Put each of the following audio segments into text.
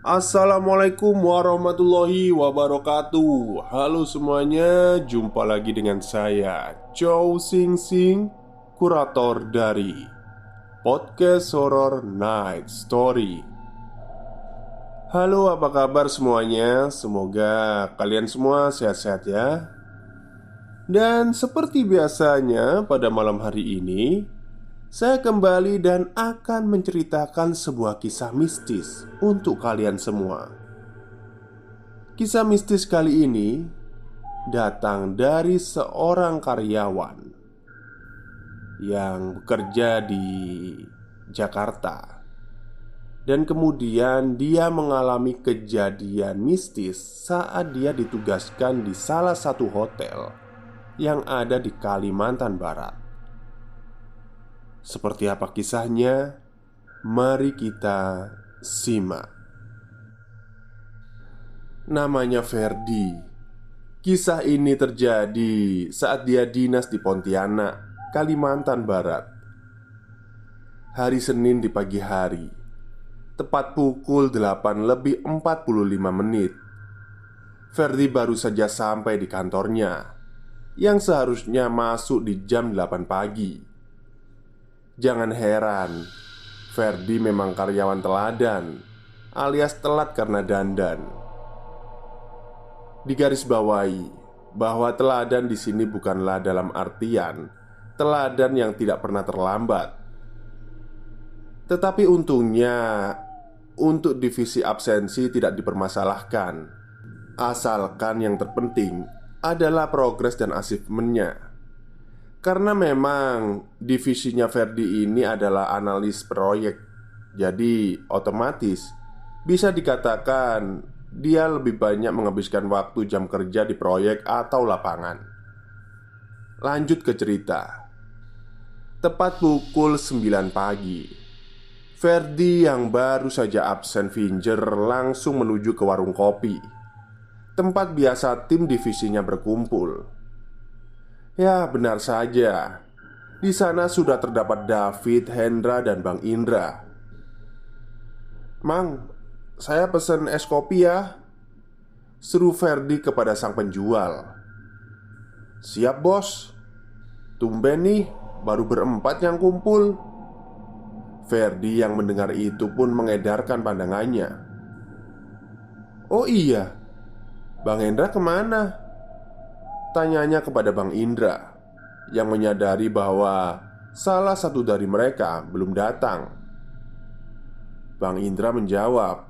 Assalamualaikum warahmatullahi wabarakatuh. Halo semuanya, jumpa lagi dengan saya Chow Sing Sing, kurator dari Podcast Horror Night Story. Halo, apa kabar semuanya? Semoga kalian semua sehat-sehat ya. Dan seperti biasanya pada malam hari ini, saya kembali dan akan menceritakan sebuah kisah mistis untuk kalian semua. Kisah mistis kali ini datang dari seorang karyawan yang bekerja di Jakarta. Dan kemudian dia mengalami kejadian mistis saat dia ditugaskan di salah satu hotel yang ada di Kalimantan Barat. Seperti apa kisahnya? Mari kita simak. Namanya Ferdi. Kisah ini terjadi saat dia dinas di Pontianak, Kalimantan Barat. Hari Senin di pagi hari, tepat pukul 8:45. Ferdi baru saja sampai di kantornya yang seharusnya masuk di jam 8 pagi. Jangan heran, Ferdi memang karyawan teladan, alias telat karena dandan. Digarisbawahi bahwa teladan di sini bukanlah dalam artian teladan yang tidak pernah terlambat. Tetapi untungnya, untuk divisi absensi tidak dipermasalahkan, asalkan yang terpenting adalah progres dan achievementnya. Karena memang divisinya Ferdi ini adalah analis proyek, jadi otomatis bisa dikatakan dia lebih banyak menghabiskan waktu jam kerja di proyek atau lapangan. Lanjut ke cerita. Tepat pukul 9 pagi, Ferdi yang baru saja absen Finger langsung menuju ke warung kopi, tempat biasa tim divisinya berkumpul. Ya, benar saja. Di sana sudah terdapat David, Hendra, dan Bang Indra. "Mang, saya pesen es kopi ya," seru Ferdi kepada sang penjual. "Siap bos. Tumben nih, baru berempat yang kumpul." Ferdi yang mendengar itu pun mengedarkan pandangannya. "Oh iya, Bang Hendra kemana?" tanyanya kepada Bang Indra yang menyadari bahwa salah satu dari mereka belum datang. Bang Indra menjawab,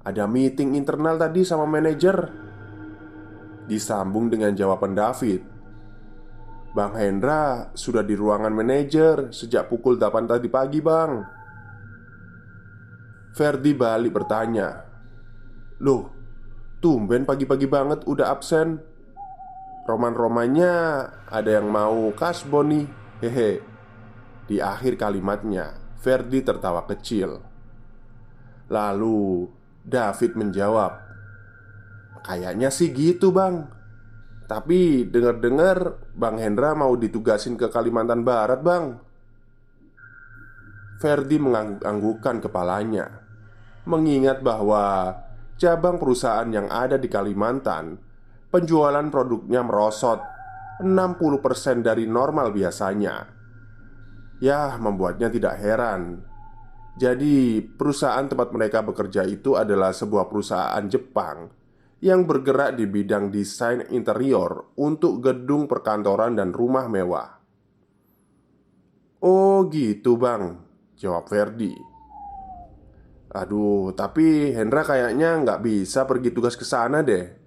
"Ada meeting internal tadi sama manajer." Disambung dengan jawaban David, "Bang Hendra sudah di ruangan manajer sejak pukul 8 tadi pagi bang." Ferdi balik bertanya, "Loh, tumben pagi-pagi banget udah absen. Roman-romannya ada yang mau kasbon nih, hehe." Di akhir kalimatnya, Ferdi tertawa kecil. Lalu David menjawab, "Kayaknya sih gitu bang. Tapi dengar-dengar Bang Hendra mau ditugasin ke Kalimantan Barat bang." Ferdi mengangguk-anggukkan kepalanya, mengingat bahwa cabang perusahaan yang ada di Kalimantan, penjualan produknya merosot 60% dari normal biasanya. Ya, membuatnya tidak heran. Jadi, perusahaan tempat mereka bekerja itu adalah sebuah perusahaan Jepang yang bergerak di bidang desain interior untuk gedung perkantoran dan rumah mewah. "Oh gitu bang," jawab Ferdi. "Aduh, tapi Hendra kayaknya nggak bisa pergi tugas ke sana deh.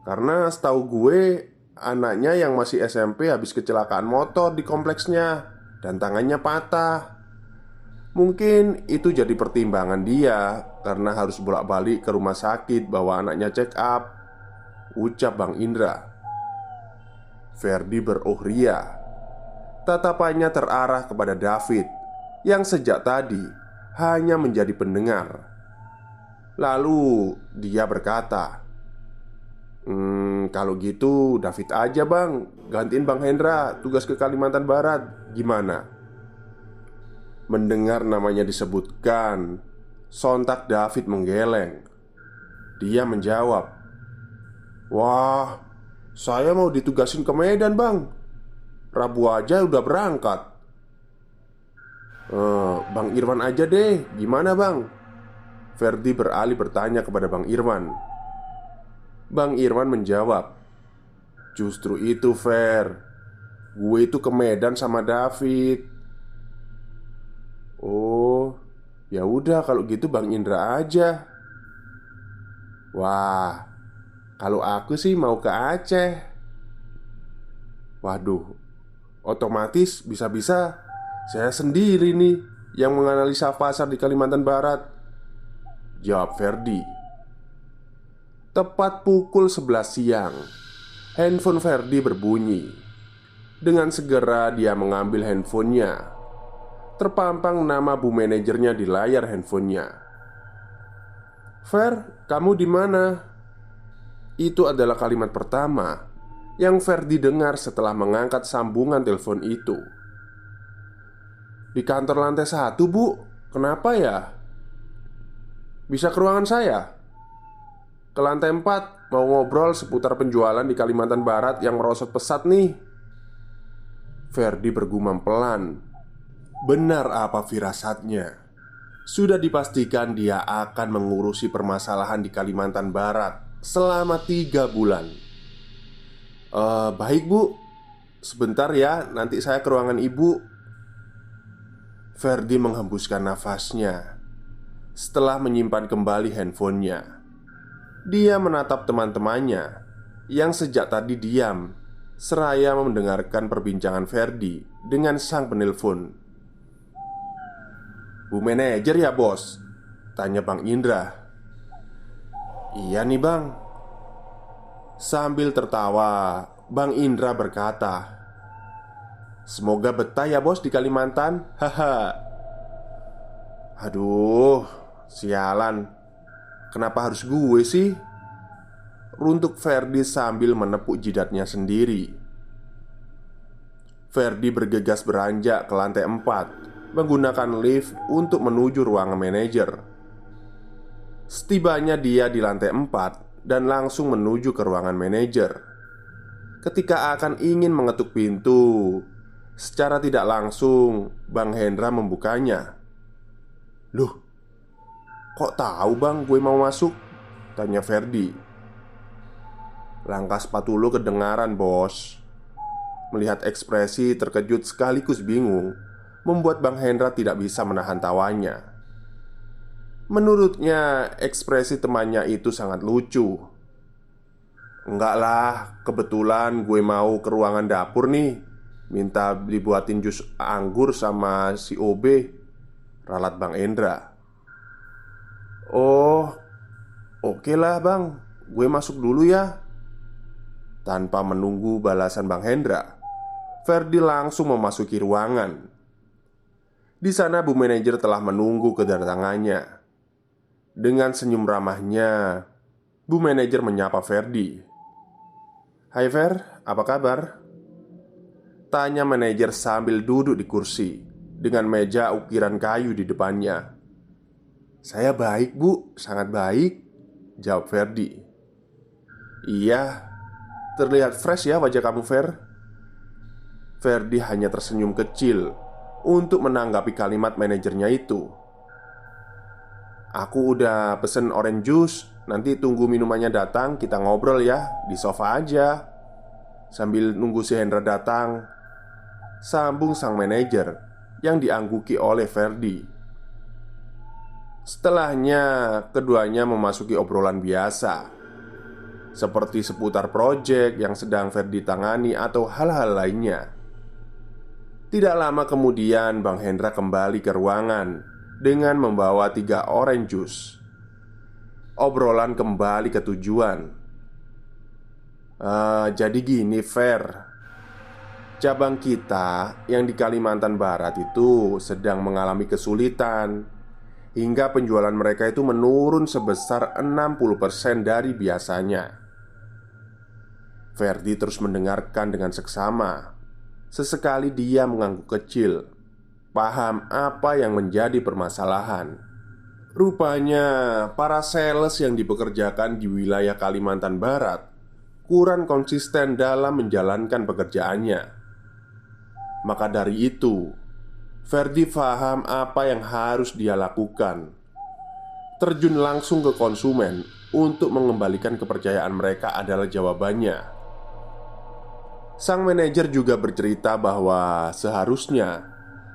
Karena setahu gue, anaknya yang masih SMP habis kecelakaan motor di kompleksnya dan tangannya patah. Mungkin itu jadi pertimbangan dia karena harus bolak-balik ke rumah sakit bawa anaknya check up," ucap Bang Indra. Ferdi beruhria. Tatapannya terarah kepada David yang sejak tadi hanya menjadi pendengar. Lalu dia berkata, Kalau gitu David aja bang, gantiin Bang Hendra tugas ke Kalimantan Barat, gimana?" Mendengar namanya disebutkan, Sontak David menggeleng. Dia menjawab, "Wah, saya mau ditugasin ke Medan bang. Rabu aja udah berangkat." Bang Irwan aja deh, gimana bang?" Ferdi beralih bertanya kepada Bang Irwan. Bang Irwan menjawab, "Justru itu Fer, gue itu ke Medan sama David." "Oh, ya udah kalau gitu Bang Indra aja." "Wah, kalau aku sih mau ke Aceh." "Waduh, otomatis bisa-bisa saya sendiri nih yang menganalisa pasar di Kalimantan Barat," jawab Ferdi. Tepat pukul 11 siang, handphone Ferdi berbunyi. Dengan segera dia mengambil handphonenya. Terpampang nama bu manajernya di layar handphonenya. "Fer, kamu di mana?" Itu adalah kalimat pertama yang Ferdi dengar setelah mengangkat sambungan telepon itu. "Di kantor lantai 1 bu, kenapa ya?" "Bisa ke ruangan saya?" "Ke lantai 4, mau ngobrol seputar penjualan di Kalimantan Barat yang merosot pesat nih." Ferdi bergumam pelan. Benar apa firasatnya. Sudah dipastikan dia akan mengurusi permasalahan di Kalimantan Barat selama 3 bulan. Baik bu, sebentar ya, nanti saya ke ruangan ibu." Ferdi menghembuskan nafasnya. Setelah menyimpan kembali handphonenya, dia menatap teman-temannya yang sejak tadi diam, seraya mendengarkan perbincangan Ferdi dengan sang penelpon. "Bu manajer ya bos?" tanya Bang Indra. "Iya nih bang." Sambil tertawa, Bang Indra berkata, "Semoga betah ya bos di Kalimantan." Haha. "Aduh, sialan. Kenapa harus gue sih?" runtuk Ferdi sambil menepuk jidatnya sendiri. Ferdi bergegas beranjak ke lantai 4, menggunakan lift untuk menuju ruangan manajer. Setibanya dia di lantai 4 dan langsung menuju ke ruangan manajer. Ketika akan ingin mengetuk pintu, secara tidak langsung Bang Hendra membukanya. "Loh, kok tahu bang gue mau masuk?" tanya Ferdi. "Langkah sepatu lo kedengaran bos." Melihat ekspresi terkejut sekaligus bingung membuat Bang Hendra tidak bisa menahan tawanya. Menurutnya ekspresi temannya itu sangat lucu. "Enggak lah, kebetulan gue mau ke ruangan dapur nih, minta dibuatin jus anggur sama si OB," ralat Bang Hendra. "Oh, oke lah bang, gue masuk dulu ya." Tanpa menunggu balasan Bang Hendra, Ferdi langsung memasuki ruangan. Di sana bu manajer telah menunggu kedatangannya. Dengan senyum ramahnya, bu manajer menyapa Ferdi. "Hai Fer, apa kabar?" tanya manajer sambil duduk di kursi dengan meja ukiran kayu di depannya. "Saya baik bu, sangat baik," jawab Ferdi. "Iya, terlihat fresh ya wajah kamu Fer." Ferdi hanya tersenyum kecil untuk menanggapi kalimat manajernya itu. "Aku udah pesen orange juice. Nanti tunggu minumannya datang, kita ngobrol ya, di sofa aja." Sambil nunggu si Hendra datang, sambung sang manajer yang diangguki oleh Ferdi. Setelahnya, keduanya memasuki obrolan biasa, seperti seputar proyek yang sedang Ferdi tangani atau hal-hal lainnya. Tidak lama kemudian Bang Hendra kembali ke ruangan dengan membawa 3 orange juice. Obrolan kembali ke tujuan. Jadi gini Fer, cabang kita yang di Kalimantan Barat itu sedang mengalami kesulitan, hingga penjualan mereka itu menurun sebesar 60% dari biasanya." Ferdi terus mendengarkan dengan seksama. Sesekali dia mengangguk kecil, paham apa yang menjadi permasalahan. Rupanya para sales yang dipekerjakan di wilayah Kalimantan Barat kurang konsisten dalam menjalankan pekerjaannya. Maka dari itu, Ferdi paham apa yang harus dia lakukan. Terjun langsung ke konsumen untuk mengembalikan kepercayaan mereka adalah jawabannya. Sang manajer juga bercerita bahwa seharusnya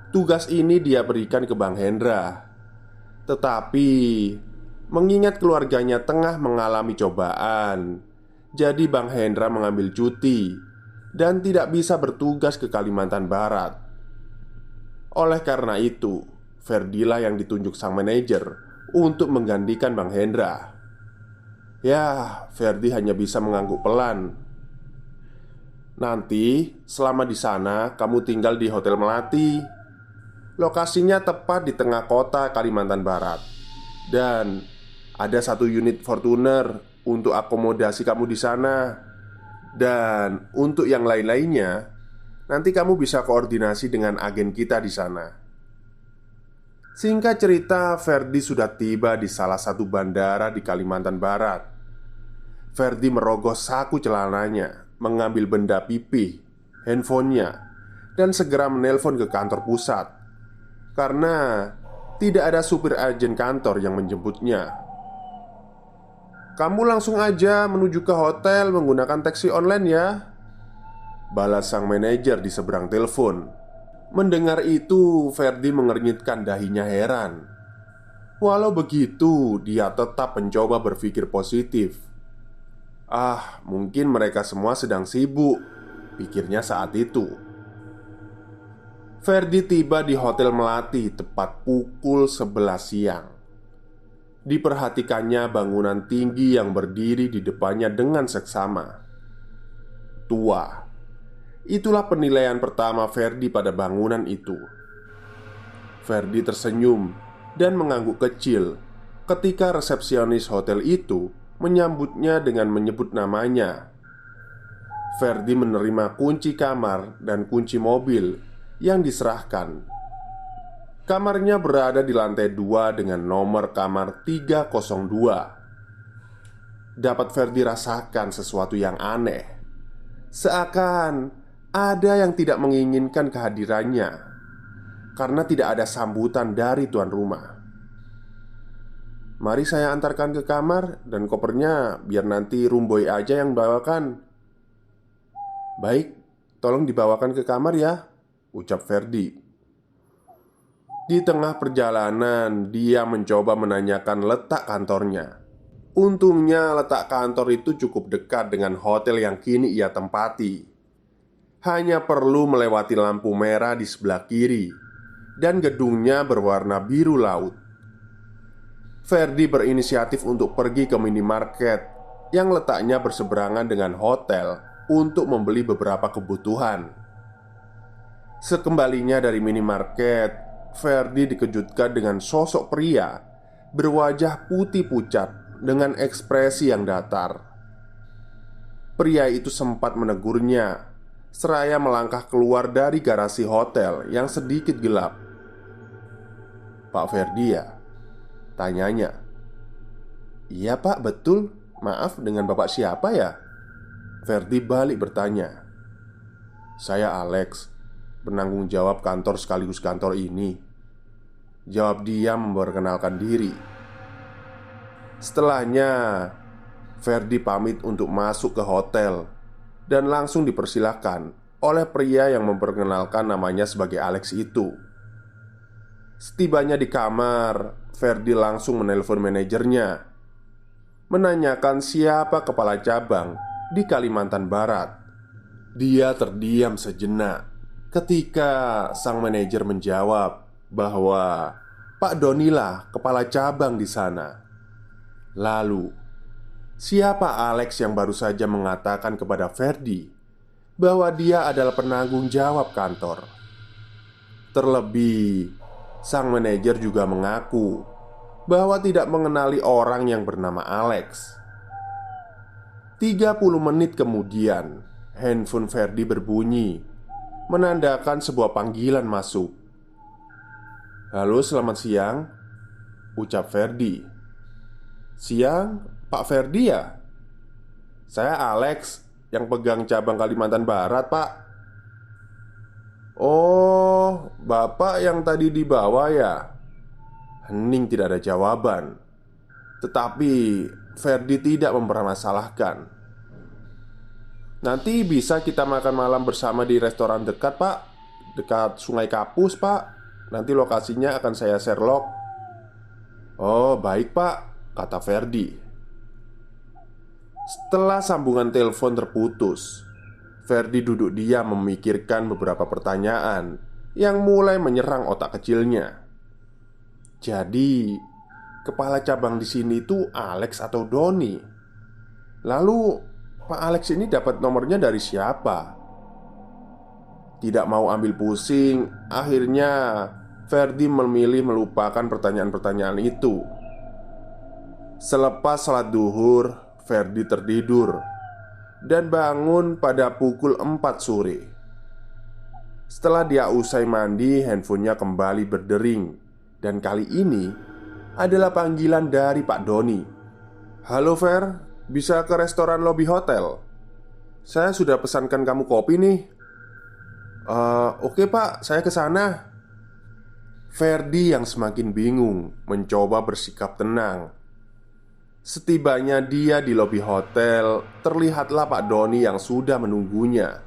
tugas ini dia berikan ke Bang Hendra. Tetapi mengingat keluarganya tengah mengalami cobaan, jadi Bang Hendra mengambil cuti dan tidak bisa bertugas ke Kalimantan Barat. Oleh karena itu, Ferdilah yang ditunjuk sang manajer untuk menggantikan Bang Hendra. Ya, Ferdi hanya bisa mengangguk pelan. Nanti, selama di sana, kamu tinggal di Hotel Melati. Lokasinya tepat di tengah kota Kalimantan Barat. Dan ada satu unit Fortuner untuk akomodasi kamu di sana. Dan untuk yang lain-lainnya, nanti kamu bisa koordinasi dengan agen kita di sana. Singkat cerita, Ferdi sudah tiba di salah satu bandara di Kalimantan Barat. Ferdi merogoh saku celananya, mengambil benda pipih, handphonenya, dan segera menelpon ke kantor pusat. Karena tidak ada supir agen kantor yang menjemputnya. "Kamu langsung aja menuju ke hotel menggunakan taksi online ya," balas sang manajer di seberang telepon. Mendengar itu, Ferdi mengernyitkan dahinya heran. Walau begitu, dia tetap mencoba berpikir positif. Mungkin mereka semua sedang sibuk, pikirnya saat itu. Ferdi tiba di Hotel Melati tepat pukul 11 siang. Diperhatikannya bangunan tinggi yang berdiri di depannya dengan seksama. Tua. Itulah penilaian pertama Ferdi pada bangunan itu. Ferdi tersenyum dan mengangguk kecil ketika resepsionis hotel itu menyambutnya dengan menyebut namanya. Ferdi menerima kunci kamar dan kunci mobil yang diserahkan. Kamarnya berada di lantai 2 dengan nomor kamar 302. Dapat Ferdi rasakan sesuatu yang aneh. Seakan ada yang tidak menginginkan kehadirannya karena tidak ada sambutan dari tuan rumah. "Mari saya antarkan ke kamar dan kopernya biar nanti Rumboy aja yang bawakan." "Baik, tolong dibawakan ke kamar ya," ucap Ferdi. Di tengah perjalanan, dia mencoba menanyakan letak kantornya. Untungnya letak kantor itu cukup dekat dengan hotel yang kini ia tempati. Hanya perlu melewati lampu merah di sebelah kiri, dan gedungnya berwarna biru laut. Ferdi berinisiatif untuk pergi ke minimarket yang letaknya berseberangan dengan hotel untuk membeli beberapa kebutuhan. Sekembalinya dari minimarket, Ferdi dikejutkan dengan sosok pria berwajah putih pucat dengan ekspresi yang datar. Pria itu sempat menegurnya seraya melangkah keluar dari garasi hotel yang sedikit gelap. "Pak Ferdi ya?" tanyanya. "Iya pak, betul. Maaf, dengan bapak siapa ya?" Ferdi balik bertanya. "Saya Alex, penanggung jawab kantor sekaligus kantor ini," jawab dia memperkenalkan diri. Setelahnya, Ferdi pamit untuk masuk ke hotel dan langsung dipersilahkan oleh pria yang memperkenalkan namanya sebagai Alex itu. Setibanya di kamar, Ferdi langsung menelpon manajernya, menanyakan siapa kepala cabang di Kalimantan Barat. Dia terdiam sejenak ketika sang manajer menjawab bahwa Pak Donilah kepala cabang di sana. Lalu, siapa Alex yang baru saja mengatakan kepada Ferdi bahwa dia adalah penanggung jawab kantor? Terlebih, sang manajer juga mengaku bahwa tidak mengenali orang yang bernama Alex. 30 menit kemudian, handphone Ferdi berbunyi, menandakan sebuah panggilan masuk. "Halo, selamat siang." ucap Ferdi. "Siang, Pak Ferdi ya? Saya Alex, yang pegang cabang Kalimantan Barat, Pak." "Oh, Bapak yang tadi dibawa ya?" Hening tidak ada jawaban. Tetapi Ferdi tidak mempermasalahkan. "Nanti bisa kita makan malam bersama di restoran dekat, Pak. Dekat Sungai Kapus, Pak. Nanti lokasinya akan saya share log." "Oh, baik, Pak," kata Ferdi. Setelah sambungan telepon terputus, Ferdi duduk diam memikirkan beberapa pertanyaan yang mulai menyerang otak kecilnya. Jadi, kepala cabang di sini itu Alex atau Doni? Lalu, Pak Alex ini dapat nomornya dari siapa? Tidak mau ambil pusing, akhirnya Ferdi memilih melupakan pertanyaan-pertanyaan itu. Selepas salat duhur, Ferdi tertidur dan bangun pada pukul 4 sore. Setelah dia usai mandi, handphonenya kembali berdering. Dan kali ini adalah panggilan dari Pak Doni. "Halo Fer, bisa ke restoran lobby hotel? Saya sudah pesankan kamu kopi nih." Oke Pak, saya ke sana." Ferdi yang semakin bingung mencoba bersikap tenang. Setibanya dia di lobi hotel, terlihatlah Pak Doni yang sudah menunggunya.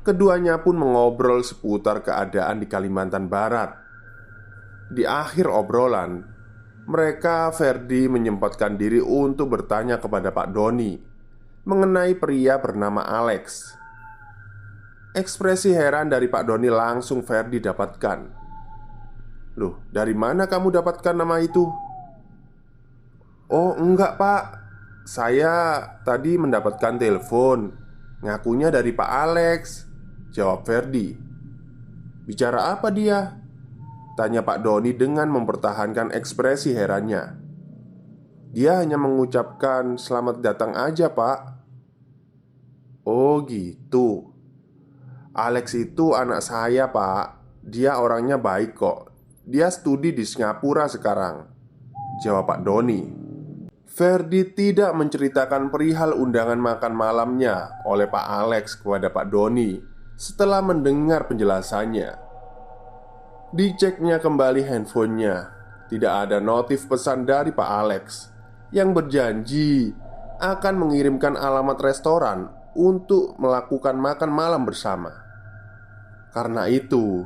Keduanya pun mengobrol seputar keadaan di Kalimantan Barat. Di akhir obrolan, Ferdi menyempatkan diri untuk bertanya kepada Pak Doni mengenai pria bernama Alex. Ekspresi heran dari Pak Doni langsung Ferdi dapatkan. "Loh, dari mana kamu dapatkan nama itu?" "Oh enggak Pak, saya tadi mendapatkan telepon. Ngakunya dari Pak Alex," jawab Ferdi. "Bicara apa dia?" tanya Pak Doni dengan mempertahankan ekspresi herannya. "Dia hanya mengucapkan selamat datang aja Pak." "Oh gitu. Alex itu anak saya Pak. Dia orangnya baik kok. Dia studi di Singapura sekarang," jawab Pak Doni. Ferdi tidak menceritakan perihal undangan makan malamnya oleh Pak Alex kepada Pak Doni setelah mendengar penjelasannya. Diceknya kembali handphonenya. Tidak ada notif pesan dari Pak Alex yang berjanji akan mengirimkan alamat restoran untuk melakukan makan malam bersama. Karena itu,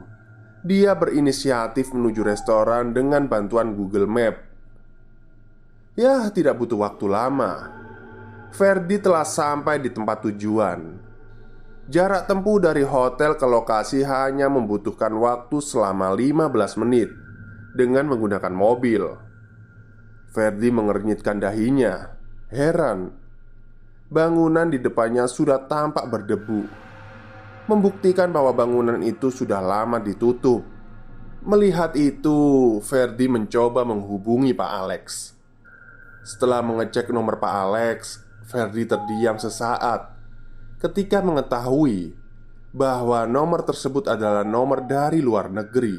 dia berinisiatif menuju restoran dengan bantuan Google Map. Ya, tidak butuh waktu lama. Ferdi telah sampai di tempat tujuan. Jarak tempuh dari hotel ke lokasi hanya membutuhkan waktu selama 15 menit dengan menggunakan mobil. Ferdi mengernyitkan dahinya, heran. Bangunan di depannya sudah tampak berdebu, membuktikan bahwa bangunan itu sudah lama ditutup. Melihat itu, Ferdi mencoba menghubungi Pak Alex. Setelah mengecek nomor Pak Alex, Ferdi terdiam sesaat ketika mengetahui bahwa nomor tersebut adalah nomor dari luar negeri.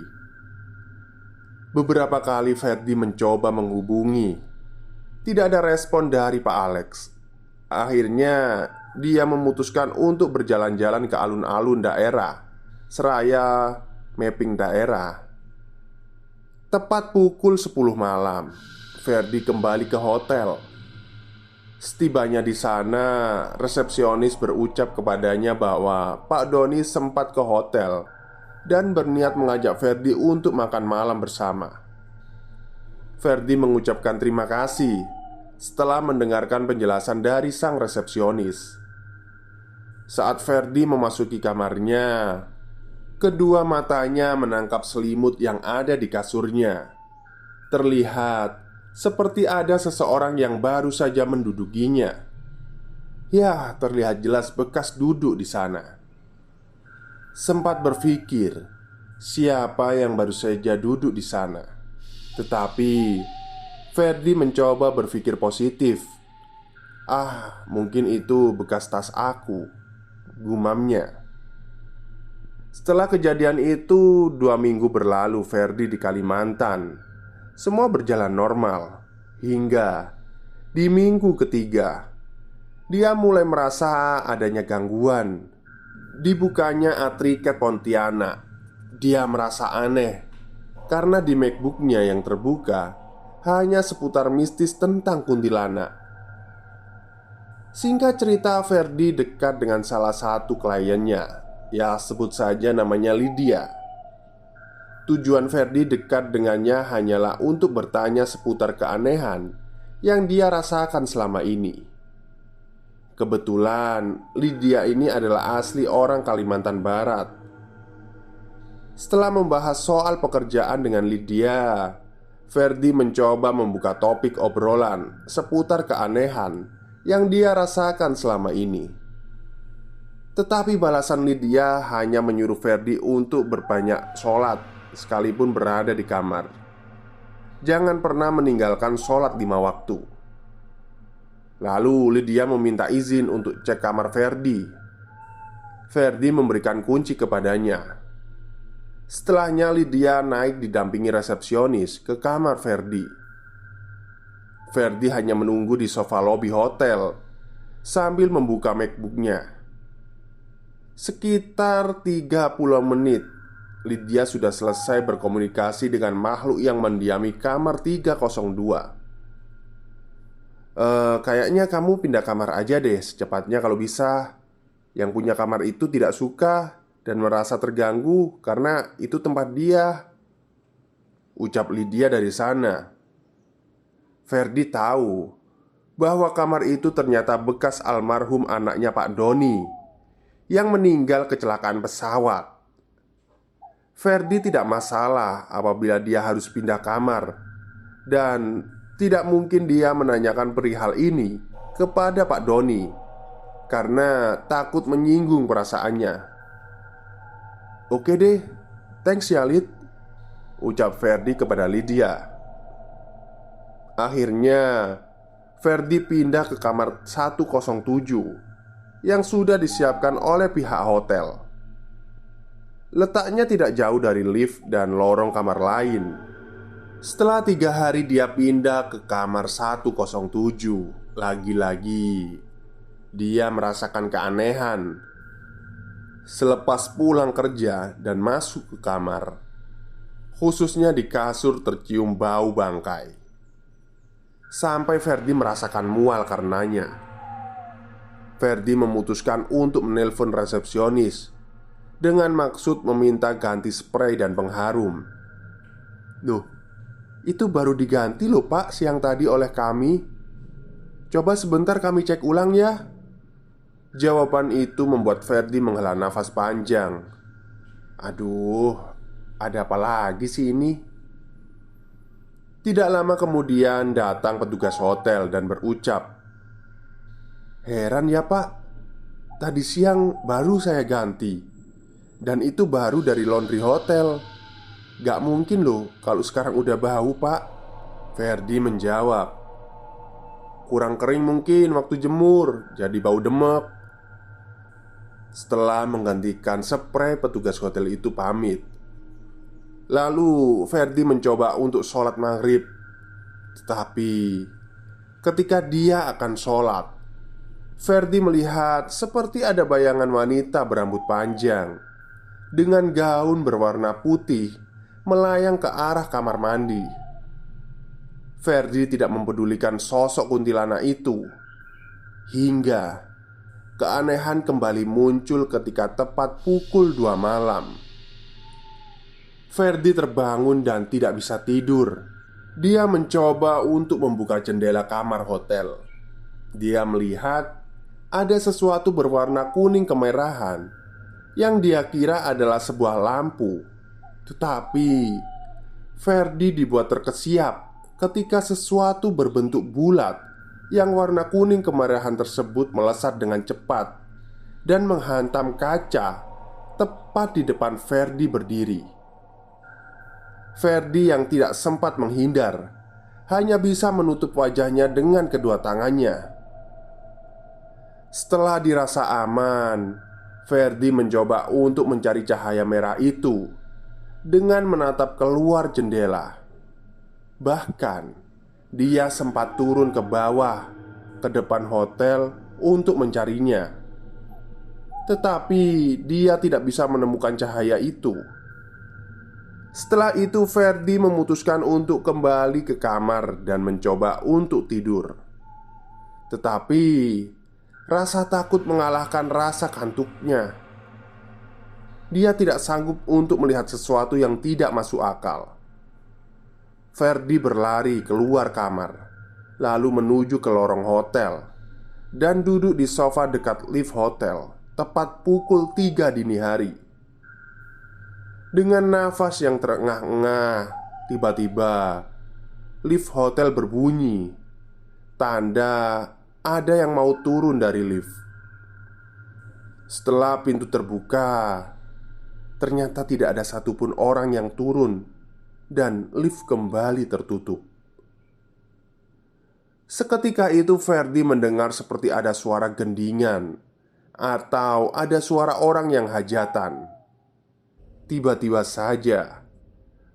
Beberapa kali Ferdi mencoba menghubungi. Tidak ada respon dari Pak Alex. Akhirnya dia memutuskan untuk berjalan-jalan ke alun-alun daerah seraya mapping daerah. Tepat pukul 10 malam, Ferdi kembali ke hotel. Setibanya di sana, resepsionis berucap kepadanya bahwa Pak Doni sempat ke hotel dan berniat mengajak Ferdi untuk makan malam bersama. Ferdi mengucapkan terima kasih setelah mendengarkan penjelasan dari sang resepsionis. Saat Ferdi memasuki kamarnya, kedua matanya menangkap selimut yang ada di kasurnya. Terlihat seperti ada seseorang yang baru saja mendudukinya. Ya, terlihat jelas bekas duduk di sana. Sempat berpikir, siapa yang baru saja duduk di sana? Tetapi Ferdi mencoba berpikir positif. "Ah, mungkin itu bekas tas aku," gumamnya. Setelah kejadian itu, 2 minggu berlalu Ferdi di Kalimantan. semua berjalan normal. Hingga di minggu ketiga, dia mulai merasa adanya gangguan. Dibukanya Atriket Pontianak. Dia merasa aneh karena di MacBook-nya yang terbuka hanya seputar mistis tentang kuntilanak. Singkat cerita, Ferdi dekat dengan salah satu kliennya. Ya, sebut saja namanya Lydia. Tujuan Ferdi dekat dengannya hanyalah untuk bertanya seputar keanehan yang dia rasakan selama ini. Kebetulan Lydia ini adalah asli orang Kalimantan Barat. Setelah membahas soal pekerjaan dengan Lydia, Ferdi mencoba membuka topik obrolan seputar keanehan yang dia rasakan selama ini. Tetapi balasan Lydia hanya menyuruh Ferdi untuk berbanyak sholat sekalipun berada di kamar. Jangan pernah meninggalkan sholat 5 waktu. Lalu Lydia meminta izin untuk cek kamar Ferdi. Ferdi memberikan kunci kepadanya. Setelahnya Lydia naik didampingi resepsionis ke kamar Ferdi. Ferdi hanya menunggu di sofa lobi hotel sambil membuka MacBook-nya. Sekitar 30 menit, Lydia sudah selesai berkomunikasi dengan makhluk yang mendiami kamar 302. Kayaknya kamu pindah kamar aja deh secepatnya kalau bisa. Yang punya kamar itu tidak suka dan merasa terganggu karena itu tempat dia," ucap Lydia dari sana. Ferdi tahu bahwa kamar itu ternyata bekas almarhum anaknya Pak Doni yang meninggal kecelakaan pesawat. Ferdi tidak masalah apabila dia harus pindah kamar, dan tidak mungkin dia menanyakan perihal ini kepada Pak Doni karena takut menyinggung perasaannya. "Oke deh, thanks ya Lid," ucap Ferdi kepada Lydia. Akhirnya Ferdi pindah ke kamar 107 yang sudah disiapkan oleh pihak hotel. Letaknya tidak jauh dari lift dan lorong kamar lain. Setelah 3 hari dia pindah ke kamar 107. Lagi-lagi dia merasakan keanehan. Selepas pulang kerja dan masuk ke kamar, khususnya di kasur tercium bau bangkai. Sampai Ferdi merasakan mual karenanya. Ferdi memutuskan untuk menelpon resepsionis dengan maksud meminta ganti spray dan pengharum. "Loh, itu baru diganti loh pak siang tadi oleh kami. Coba sebentar kami cek ulang ya." Jawaban itu membuat Ferdi menghela nafas panjang. Aduh, ada apa lagi sih ini? Tidak lama kemudian datang petugas hotel dan berucap, "Heran ya pak, tadi siang baru saya ganti. Dan itu baru dari laundry hotel. Gak mungkin loh kalau sekarang udah bau pak." Ferdi menjawab, "Kurang kering mungkin waktu jemur, jadi bau demek." Setelah menggantikan spray, petugas hotel itu pamit. Lalu Ferdi mencoba untuk sholat maghrib. Tetapi ketika dia akan sholat, Ferdi melihat seperti ada bayangan wanita berambut panjang dengan gaun berwarna putih melayang ke arah kamar mandi. Ferdi tidak mempedulikan sosok kuntilanak itu. Hingga keanehan kembali muncul ketika tepat pukul 2 malam. Ferdi terbangun dan tidak bisa tidur. Dia mencoba untuk membuka jendela kamar hotel. Dia melihat ada sesuatu berwarna kuning kemerahan yang dia kira adalah sebuah lampu. Tetapi Ferdi dibuat terkesiap ketika sesuatu berbentuk bulat yang warna kuning kemerahan tersebut melesat dengan cepat dan menghantam kaca tepat di depan Ferdi berdiri. Ferdi yang tidak sempat menghindar hanya bisa menutup wajahnya dengan kedua tangannya. Setelah dirasa aman, Ferdi mencoba untuk mencari cahaya merah itu dengan menatap keluar jendela. Bahkan dia sempat turun ke bawah, ke depan hotel untuk mencarinya. Tetapi dia tidak bisa menemukan cahaya itu. Setelah itu Ferdi memutuskan untuk kembali ke kamar dan mencoba untuk tidur. Tetapi rasa takut mengalahkan rasa kantuknya. Dia tidak sanggup untuk melihat sesuatu yang tidak masuk akal. Ferdi berlari keluar kamar, lalu menuju ke lorong hotel dan duduk di sofa dekat lift hotel tepat pukul 3 dini hari. Dengan nafas yang terengah-engah, tiba-tiba lift hotel berbunyi, tanda ada yang mau turun dari lift. Setelah pintu terbuka, ternyata tidak ada satupun orang yang turun dan lift kembali tertutup. Seketika itu Ferdi mendengar seperti ada suara gendingan atau ada suara orang yang hajatan. Tiba-tiba saja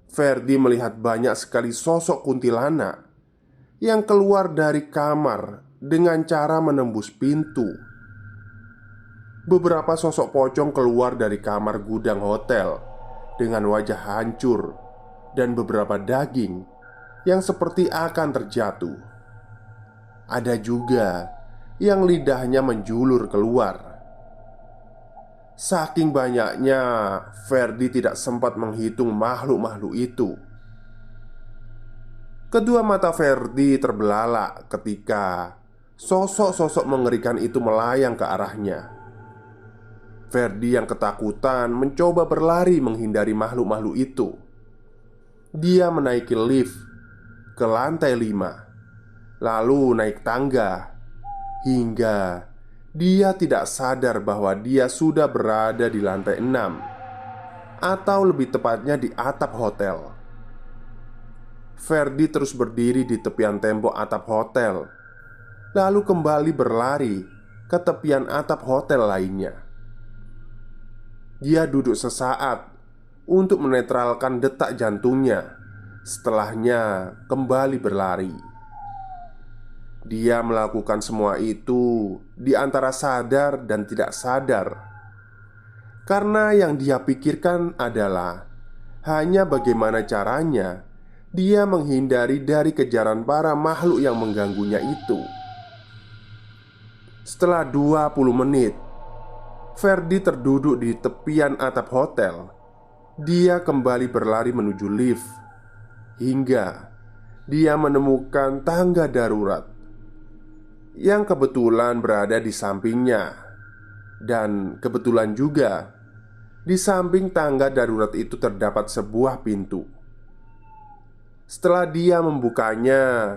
Ferdi melihat banyak sekali sosok kuntilanak yang keluar dari kamar dengan cara menembus pintu. Beberapa sosok pocong keluar dari kamar gudang hotel dengan wajah hancur dan beberapa daging yang seperti akan terjatuh. Ada juga yang lidahnya menjulur keluar. Saking banyaknya, Ferdi tidak sempat menghitung makhluk-makhluk itu. Kedua mata Ferdi terbelalak ketika sosok-sosok mengerikan itu melayang ke arahnya. Ferdi yang ketakutan mencoba berlari menghindari makhluk-makhluk itu. Dia menaiki lift ke lantai 5, lalu naik tangga, hingga dia tidak sadar bahwa dia sudah berada di lantai 6, atau lebih tepatnya di atap hotel. Ferdi terus berdiri di tepian tembok atap hotel, lalu kembali berlari ke tepian atap hotel lainnya. Dia duduk sesaat untuk menetralkan detak jantungnya. Setelahnya kembali berlari. Dia melakukan semua itu di antara sadar dan tidak sadar, karena yang dia pikirkan adalah hanya bagaimana caranya dia menghindari dari kejaran para makhluk yang mengganggunya itu. Setelah 20 menit, Ferdi terduduk di tepian atap hotel. Dia kembali berlari menuju lift, hingga dia menemukan tangga darurat yang kebetulan berada di sampingnya. Dan kebetulan juga di samping tangga darurat itu terdapat sebuah pintu. Setelah dia membukanya,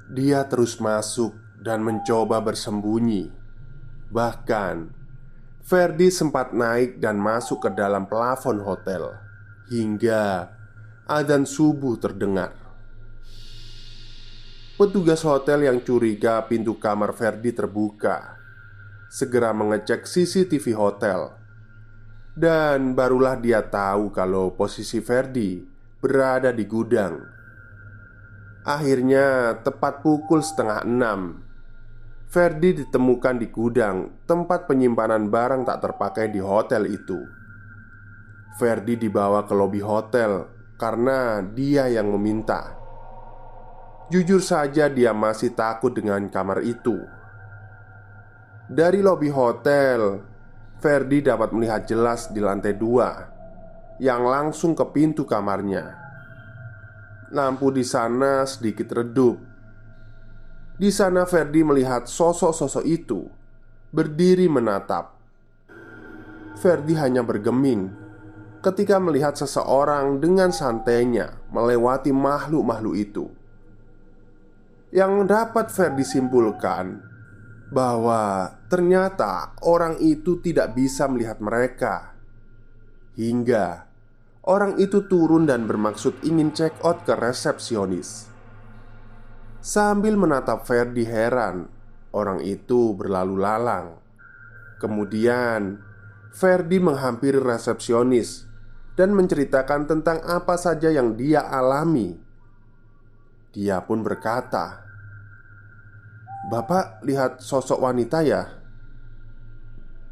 dia terus masuk dan mencoba bersembunyi. Bahkan Ferdi sempat naik dan masuk ke dalam plafon hotel hingga adzan subuh terdengar. Petugas hotel yang curiga pintu kamar Ferdi terbuka segera mengecek CCTV hotel. Dan barulah dia tahu kalau posisi Ferdi berada di gudang. Akhirnya tepat pukul setengah 6, Ferdi ditemukan di gudang, tempat penyimpanan barang tak terpakai di hotel itu. Ferdi dibawa ke lobi hotel karena dia yang meminta. Jujur saja dia masih takut dengan kamar itu. Dari lobi hotel, Ferdi dapat melihat jelas di lantai 2 yang langsung ke pintu kamarnya. Lampu di sana sedikit redup. Di sana Ferdi melihat sosok-sosok itu berdiri menatap. Ferdi hanya bergeming ketika melihat seseorang dengan santainya melewati makhluk-makhluk itu. Yang dapat Ferdi simpulkan bahwa ternyata orang itu tidak bisa melihat mereka, hingga orang itu turun dan bermaksud ingin check out ke resepsionis. Sambil menatap Ferdi heran, orang itu berlalu lalang. Kemudian Ferdi menghampiri resepsionis dan menceritakan tentang apa saja yang dia alami. Dia pun berkata, "Bapak lihat sosok wanita ya?"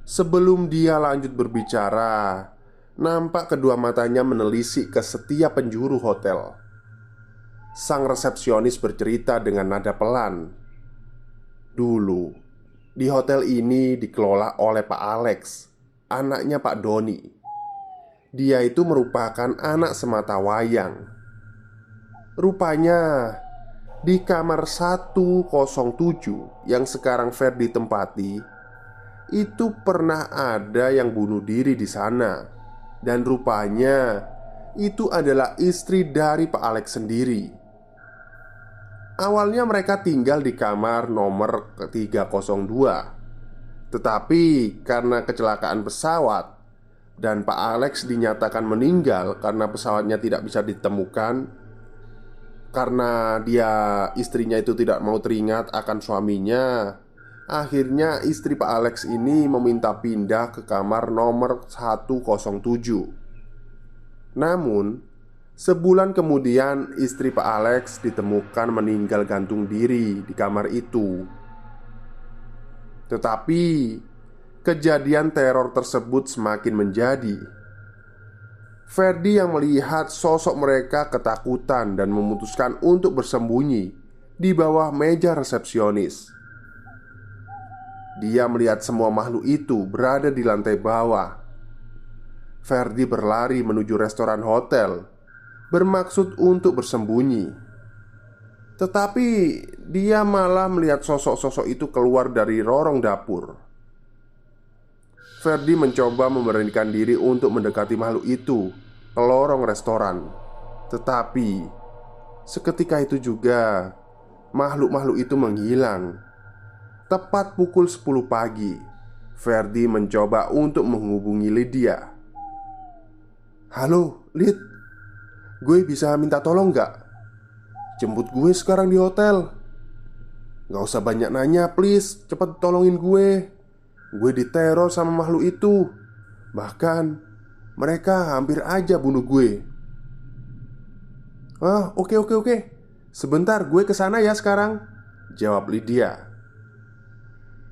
Sebelum dia lanjut berbicara, nampak kedua matanya menelisik ke setiap penjuru hotel. Sang resepsionis bercerita dengan nada pelan, "Dulu, di hotel ini dikelola oleh Pak Alex, anaknya Pak Doni. Dia itu merupakan anak sematawayang. Rupanya di kamar 107 yang sekarang Ferdi tempati, itu pernah ada yang bunuh diri di sana. Dan rupanya itu adalah istri dari Pak Alex sendiri. Awalnya mereka tinggal di kamar nomor 302. Tetapi karena kecelakaan pesawat dan Pak Alex dinyatakan meninggal karena pesawatnya tidak bisa ditemukan, karena istrinya itu tidak mau teringat akan suaminya, akhirnya istri Pak Alex ini meminta pindah ke kamar nomor 107. Namun, sebulan kemudian istri Pak Alex ditemukan meninggal gantung diri di kamar itu. Tetapi kejadian teror tersebut semakin menjadi. Ferdi yang melihat sosok mereka ketakutan dan memutuskan untuk bersembunyi di bawah meja resepsionis. Dia melihat semua makhluk itu berada di lantai bawah. Ferdi berlari menuju restoran hotel, bermaksud untuk bersembunyi. Tetapi dia malah melihat sosok-sosok itu keluar dari lorong dapur. Ferdi mencoba memberanikan diri untuk mendekati makhluk itu ke lorong restoran. Tetapi seketika itu juga makhluk-makhluk itu menghilang. Tepat pukul 10 pagi, Ferdi mencoba untuk menghubungi Lydia. "Halo, Lid, gue bisa minta tolong gak? Jemput gue sekarang di hotel. Gak usah banyak nanya, please. Cepet tolongin gue. Gue diteror sama makhluk itu. Bahkan mereka hampir aja bunuh gue." "Ah, oke. Sebentar, gue kesana ya sekarang," jawab Lydia.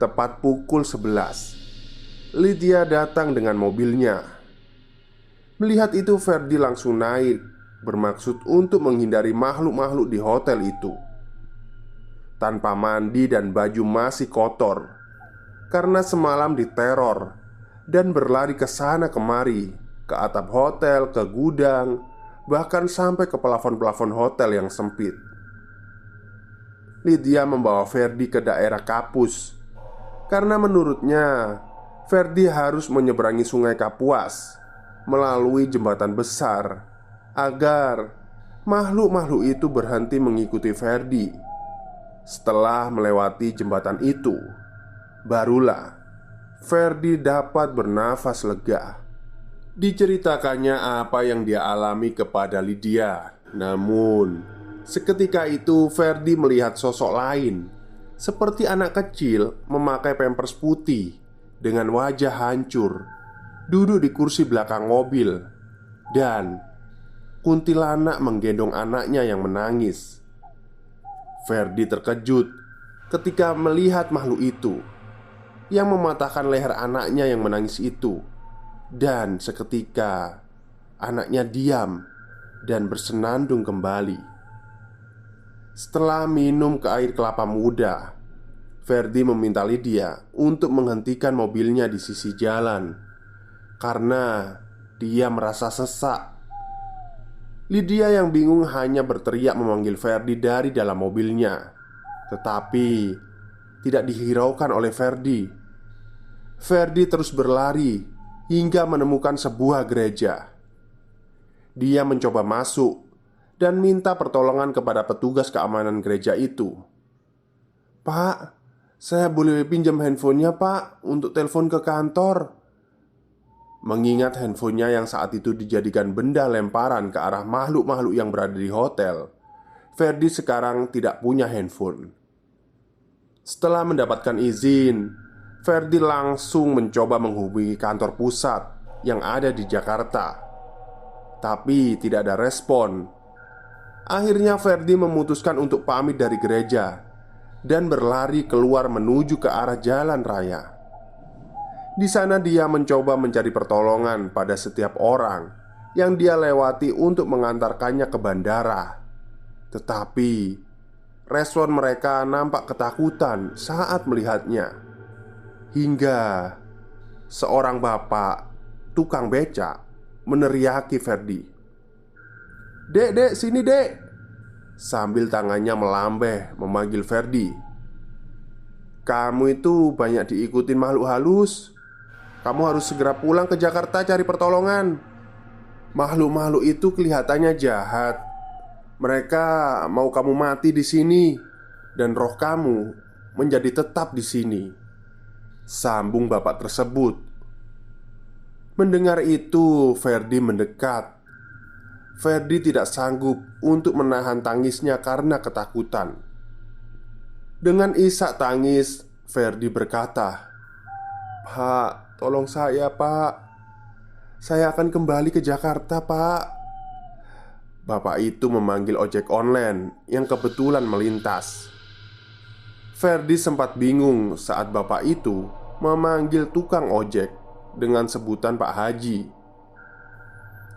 Tepat pukul 11, Lydia datang dengan mobilnya. Melihat itu, Ferdi langsung naik, bermaksud untuk menghindari makhluk-makhluk di hotel itu. Tanpa mandi dan baju masih kotor karena semalam diteror, dan berlari ke sana kemari, ke atap hotel, ke gudang, bahkan sampai ke plafon-plafon hotel yang sempit. Lydia membawa Ferdi ke daerah Kapus karena menurutnya Ferdi harus menyeberangi Sungai Kapuas melalui jembatan besar agar makhluk-makhluk itu berhenti mengikuti Ferdi. Setelah melewati jembatan itu, barulah Ferdi dapat bernafas lega. Diceritakannya apa yang dia alami kepada Lydia. Namun, seketika itu Ferdi melihat sosok lain, seperti anak kecil memakai pampers putih dengan wajah hancur, duduk di kursi belakang mobil, dan kuntilanak menggendong anaknya yang menangis. Ferdi terkejut ketika melihat makhluk itu yang mematahkan leher anaknya yang menangis itu. Dan seketika anaknya diam dan bersenandung kembali. Setelah minum ke air kelapa muda, Ferdi meminta Lydia untuk menghentikan mobilnya di sisi jalan karena dia merasa sesak. Lydia yang bingung hanya berteriak memanggil Ferdi dari dalam mobilnya, tetapi tidak dihiraukan oleh Ferdi. Ferdi terus berlari hingga menemukan sebuah gereja. Dia mencoba masuk dan minta pertolongan kepada petugas keamanan gereja itu. "Pak, saya boleh pinjam handphonenya, Pak, untuk telepon ke kantor?" Mengingat handphonenya yang saat itu dijadikan benda lemparan ke arah makhluk-makhluk yang berada di hotel, Ferdi sekarang tidak punya handphone. Setelah mendapatkan izin, Ferdi langsung mencoba menghubungi kantor pusat yang ada di Jakarta, tapi tidak ada respon. Akhirnya Ferdi memutuskan untuk pamit dari gereja dan berlari keluar menuju ke arah jalan raya. Di sana dia mencoba mencari pertolongan pada setiap orang yang dia lewati untuk mengantarkannya ke bandara. Tetapi respon mereka nampak ketakutan saat melihatnya. Hingga seorang bapak tukang becak meneriaki Ferdi, "Dek, dek, sini dek!" Sambil tangannya melambeh memanggil Ferdi. "Kamu itu banyak diikutin makhluk halus. Kamu harus segera pulang ke Jakarta cari pertolongan. Makhluk-makhluk itu kelihatannya jahat. Mereka mau kamu mati di sini dan roh kamu menjadi tetap di sini," sambung bapak tersebut. Mendengar itu, Ferdi mendekat. Ferdi tidak sanggup untuk menahan tangisnya karena ketakutan. Dengan isak tangis, Ferdi berkata, "Pak, tolong saya, Pak. Saya akan kembali ke Jakarta, Pak." Bapak itu memanggil ojek online yang kebetulan melintas. Ferdi sempat bingung saat bapak itu memanggil tukang ojek dengan sebutan Pak Haji.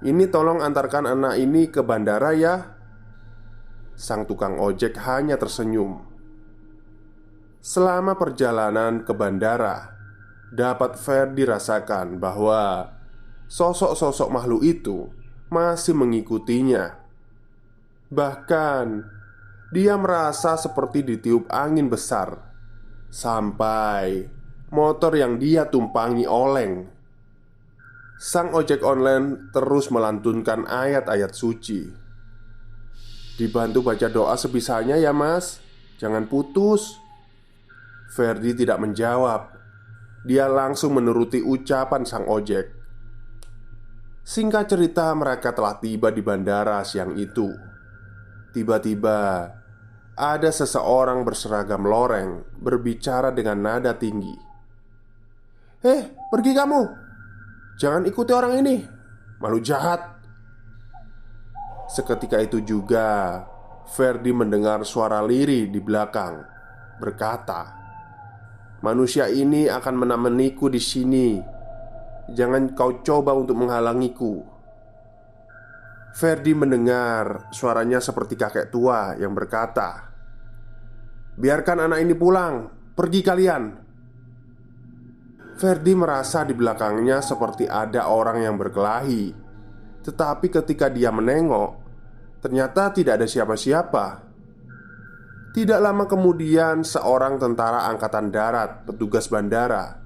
"Ini tolong antarkan anak ini ke bandara ya." Sang tukang ojek hanya tersenyum. Selama perjalanan ke bandara, dapat Ferdi rasakan bahwa sosok-sosok makhluk itu masih mengikutinya. Bahkan dia merasa seperti ditiup angin besar sampai motor yang dia tumpangi oleng. Sang ojek online terus melantunkan ayat-ayat suci. "Dibantu baca doa sebisanya ya mas, jangan putus." Ferdi tidak menjawab. Dia langsung menuruti ucapan sang ojek. Singkat cerita, mereka telah tiba di bandara siang itu. Tiba-tiba ada seseorang berseragam loreng berbicara dengan nada tinggi. Pergi kamu! Jangan ikuti orang ini, makhluk jahat." Seketika itu juga Ferdi mendengar suara lirih di belakang berkata, "Manusia ini akan menemaniku di sini. Jangan kau coba untuk menghalangiku." Ferdi mendengar suaranya seperti kakek tua yang berkata, "Biarkan anak ini pulang, pergi kalian." Ferdi merasa di belakangnya seperti ada orang yang berkelahi. Tetapi ketika dia menengok, ternyata tidak ada siapa-siapa. Tidak lama kemudian, seorang tentara angkatan darat, petugas bandara,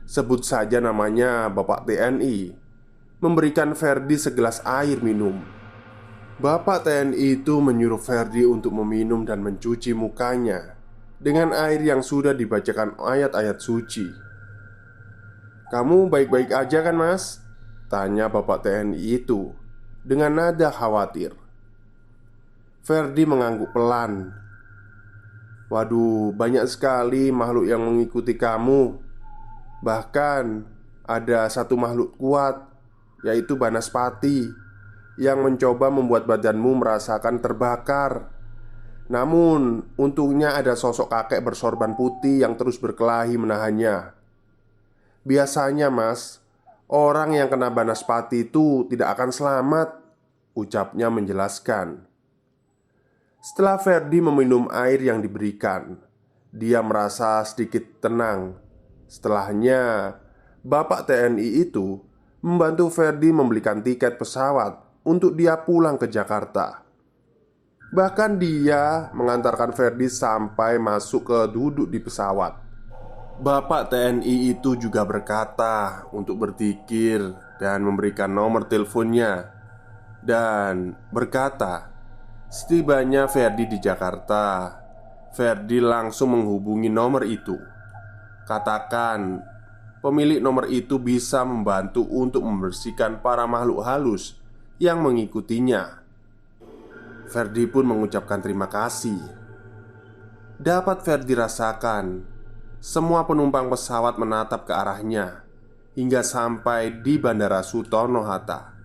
sebut saja namanya Bapak TNI, memberikan Ferdi segelas air minum. Bapak TNI itu menyuruh Ferdi untuk meminum dan mencuci mukanya dengan air yang sudah dibacakan ayat-ayat suci. "Kamu baik-baik aja kan mas?" tanya Bapak TNI itu dengan nada khawatir. Ferdi mengangguk pelan. "Waduh, banyak sekali makhluk yang mengikuti kamu. Bahkan ada satu makhluk kuat, yaitu Banaspati, yang mencoba membuat badanmu merasakan terbakar. Namun, untungnya ada sosok kakek bersorban putih yang terus berkelahi menahannya. Biasanya mas, orang yang kena Banaspati itu tidak akan selamat," ucapnya menjelaskan. Setelah Ferdi meminum air yang diberikan, dia merasa sedikit tenang. Setelahnya, Bapak TNI itu membantu Ferdi membelikan tiket pesawat untuk dia pulang ke Jakarta. Bahkan dia mengantarkan Ferdi sampai masuk ke duduk di pesawat. Bapak TNI itu juga berkata untuk berzikir dan memberikan nomor teleponnya. Dan berkata, setibanya Ferdi di Jakarta, Ferdi langsung menghubungi nomor itu. Katakan, pemilik nomor itu bisa membantu untuk membersihkan para makhluk halus yang mengikutinya. Ferdi pun mengucapkan terima kasih. Dapat Ferdi rasakan, semua penumpang pesawat menatap ke arahnya hingga sampai di Bandara Soekarno-Hatta.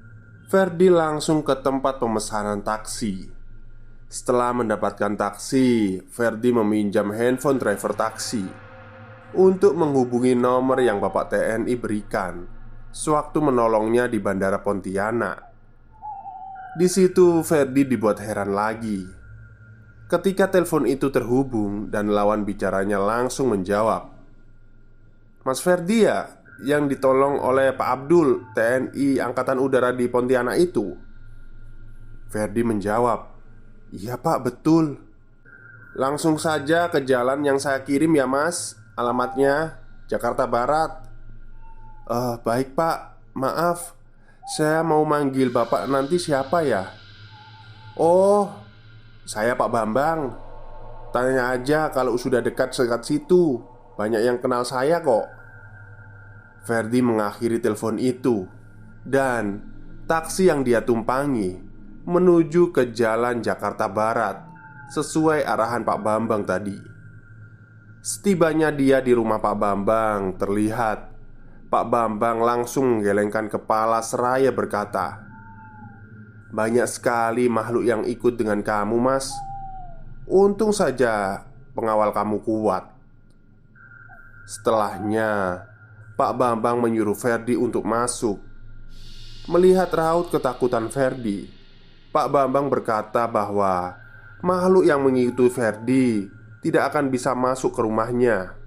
Ferdi langsung ke tempat pemesanan taksi. Setelah mendapatkan taksi, Ferdi meminjam handphone driver taksi untuk menghubungi nomor yang Bapak TNI berikan sewaktu menolongnya di Bandara Pontianak. Di situ Ferdi dibuat heran lagi ketika telepon itu terhubung dan lawan bicaranya langsung menjawab, "Mas Ferdi ya, yang ditolong oleh Pak Abdul, TNI Angkatan Udara di Pontianak itu?" Ferdi menjawab, "Iya Pak, betul. Langsung saja ke jalan yang saya kirim ya mas. Alamatnya Jakarta Barat." Baik Pak, maaf, saya mau manggil Bapak nanti siapa ya?" "Oh, saya Pak Bambang. Tanya aja kalau sudah dekat situ. Banyak yang kenal saya kok." Ferdi mengakhiri telepon itu dan taksi yang dia tumpangi menuju ke jalan Jakarta Barat sesuai arahan Pak Bambang tadi. Setibanya dia di rumah Pak Bambang, terlihat Pak Bambang langsung menggelengkan kepala seraya berkata, "Banyak sekali makhluk yang ikut dengan kamu mas. Untung saja pengawal kamu kuat." Setelahnya Pak Bambang menyuruh Ferdi untuk masuk. Melihat raut ketakutan Ferdi, Pak Bambang berkata bahwa makhluk yang mengikuti Ferdi tidak akan bisa masuk ke rumahnya.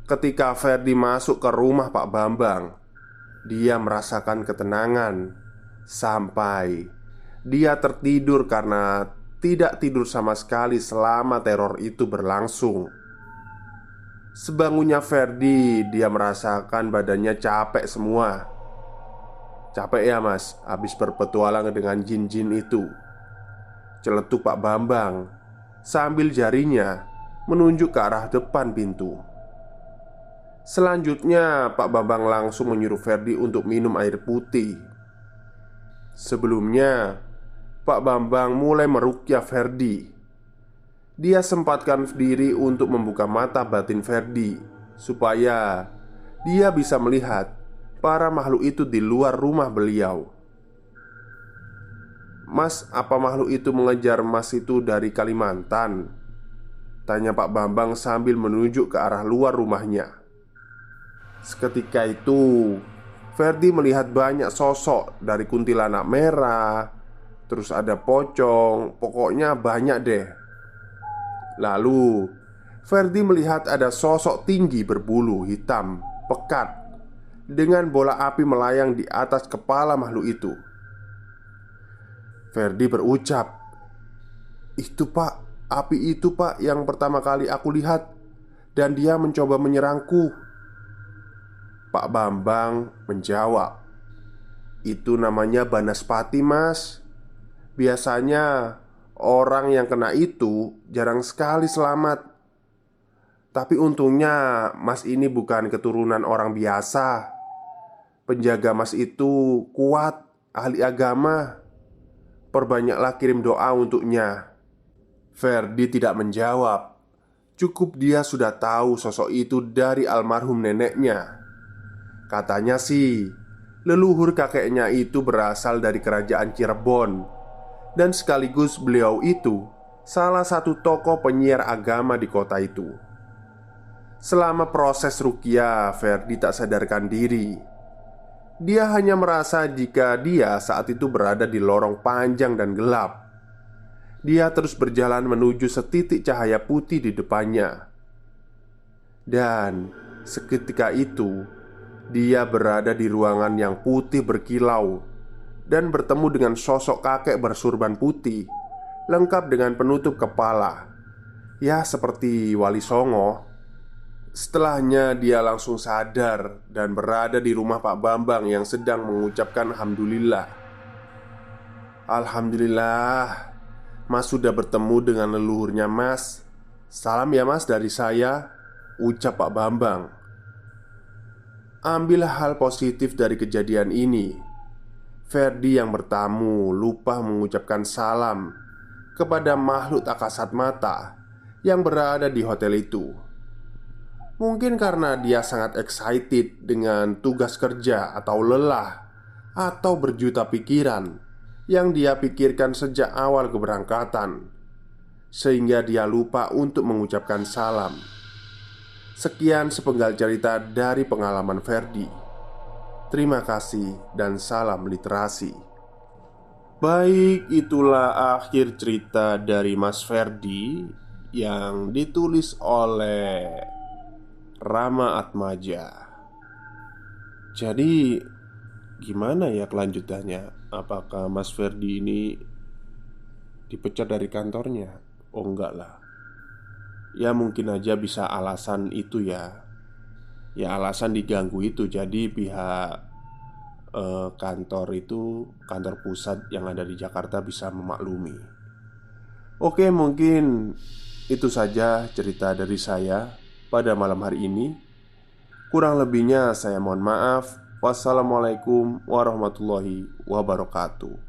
Ketika Ferdi masuk ke rumah Pak Bambang, dia merasakan ketenangan sampai dia tertidur karena tidak tidur sama sekali selama teror itu berlangsung. Sebangunnya Ferdi, dia merasakan badannya capek semua. "Capek ya mas, habis berpetualang dengan jin-jin itu," celetuk Pak Bambang sambil jarinya menunjuk ke arah depan pintu. Selanjutnya Pak Bambang langsung menyuruh Ferdi untuk minum air putih. Sebelumnya Pak Bambang mulai meruqyah Ferdi. Dia sempatkan diri untuk membuka mata batin Ferdi supaya dia bisa melihat para makhluk itu di luar rumah beliau. "Mas, apa makhluk itu mengejar mas itu dari Kalimantan?" tanya Pak Bambang sambil menunjuk ke arah luar rumahnya. Seketika itu Ferdi melihat banyak sosok, dari kuntilanak merah, terus ada pocong, pokoknya banyak deh. Lalu Ferdi melihat ada sosok tinggi berbulu hitam pekat dengan bola api melayang di atas kepala makhluk itu. Ferdi berucap, "Itu pak, api itu pak yang pertama kali aku lihat. Dan dia mencoba menyerangku." Pak Bambang menjawab, "Itu namanya Banaspati mas. Biasanya orang yang kena itu jarang sekali selamat. Tapi untungnya mas ini bukan keturunan orang biasa. Penjaga mas itu kuat, ahli agama. Perbanyaklah kirim doa untuknya." Ferdi tidak menjawab. Cukup dia sudah tahu sosok itu dari almarhum neneknya. Katanya sih, leluhur kakeknya itu berasal dari kerajaan Cirebon. Dan sekaligus beliau itu salah satu tokoh penyiar agama di kota itu. Selama proses ruqyah, Ferdi tak sadarkan diri. Dia hanya merasa jika dia saat itu berada di lorong panjang dan gelap. Dia terus berjalan menuju setitik cahaya putih di depannya. Dan seketika itu dia berada di ruangan yang putih berkilau dan bertemu dengan sosok kakek bersurban putih, lengkap dengan penutup kepala. Ya, seperti Wali Songo. Setelahnya dia langsung sadar dan berada di rumah Pak Bambang yang sedang mengucapkan alhamdulillah. "Alhamdulillah, mas sudah bertemu dengan leluhurnya mas. Salam ya mas dari saya," ucap Pak Bambang. Ambil hal positif dari kejadian ini. Ferdi yang bertamu lupa mengucapkan salam kepada makhluk tak kasat mata yang berada di hotel itu. Mungkin karena dia sangat excited dengan tugas kerja atau lelah atau berjuta pikiran yang dia pikirkan sejak awal keberangkatan, sehingga dia lupa untuk mengucapkan salam. Sekian sepenggal cerita dari pengalaman Ferdi. Terima kasih dan salam literasi. Baik, itulah akhir cerita dari Mas Ferdi yang ditulis oleh Rama Atmaja. Jadi, gimana ya kelanjutannya? Apakah Mas Ferdi ini dipecat dari kantornya? Oh enggak lah. Ya mungkin aja bisa alasan itu ya. Ya alasan diganggu itu. Jadi pihak kantor itu, kantor pusat yang ada di Jakarta bisa memaklumi. Oke, mungkin itu saja cerita dari saya pada malam hari ini. Kurang lebihnya saya mohon maaf. Wassalamualaikum warahmatullahi wabarakatuh.